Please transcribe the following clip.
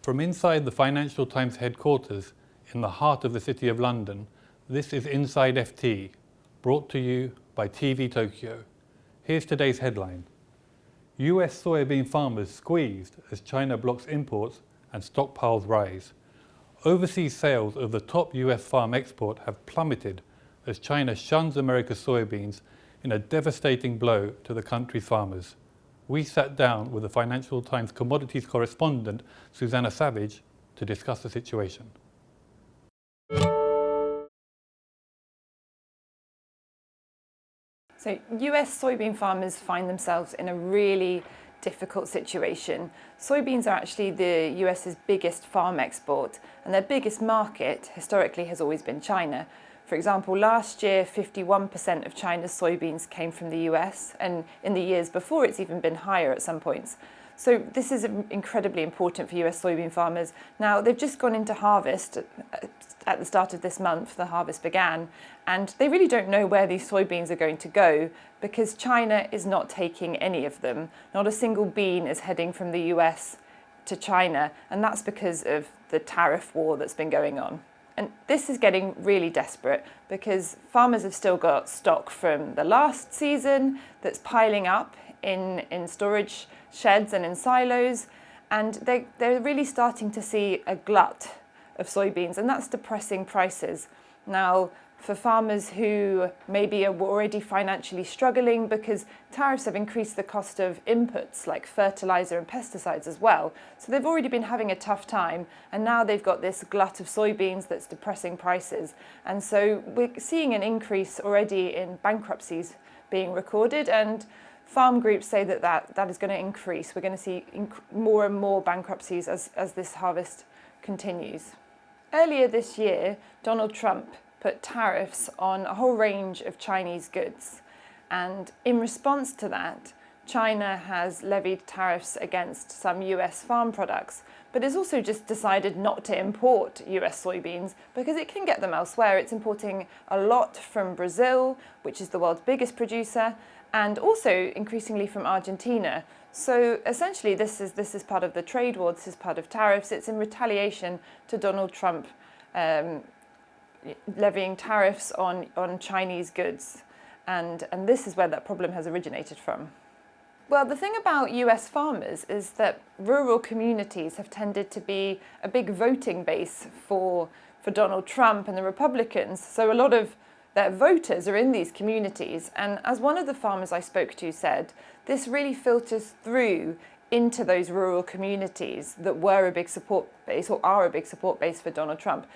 From inside the Financial Times headquarters in the heart of the City of London, this is Inside FT, brought to you by TV Tokyo. Here's today's headline. US soybean farmers squeezed as China blocks imports and stockpiles rise. Overseas sales of the top US farm export have plummeted as China shuns America's soybeans in a devastating blow to the country's farmers. We sat down with the Financial Times Commodities Correspondent, Susannah Savage, to discuss the situation. So US soybean farmers find themselves in a really difficult situation. Soybeans are actually the US's biggest farm export, and their biggest market historically has always been China. For example, last year 51% of China's soybeans came from the US, and in the years before it's even been higher at some points. So this is incredibly important for US soybean farmers. Now they've just gone into harvest at the start of this month, the harvest began, and they really don't know where these soybeans are going to go because China is not taking any of them. Not a single bean is heading from the US to China, and that's because of the tariff war that's been going on. And this is getting really desperate because farmers have still got stock from the last season that's piling up in storage sheds and in silos, and they're really starting to see a glut of soybeans, and that's depressing prices. Now, for farmers who maybe are already financially struggling because tariffs have increased the cost of inputs like fertilizer and pesticides as well. So they've already been having a tough time, and now they've got this glut of soybeans that's depressing prices. And so we're seeing an increase already in bankruptcies being recorded, and farm groups say that is going to increase. We're going to see more and more bankruptcies as this harvest continues. Earlier this year, Donald Trump put tariffs on a whole range of Chinese goods. And in response to that, China has levied tariffs against some US farm products, but has also just decided not to import US soybeans because it can get them elsewhere. It's importing a lot from Brazil, which is the world's biggest producer, and also increasingly from Argentina. So essentially this is part of the trade war, this is part of tariffs. It's in retaliation to Donald Trump levying tariffs on Chinese goods. And this is where that problem has originated from. Well, the thing about US farmers is that rural communities have tended to be a big voting base for Donald Trump and the Republicans. So a lot of their voters are in these communities. And as one of the farmers I spoke to said, this really filters through into those rural communities that were a big support base or are a big support base for Donald Trump.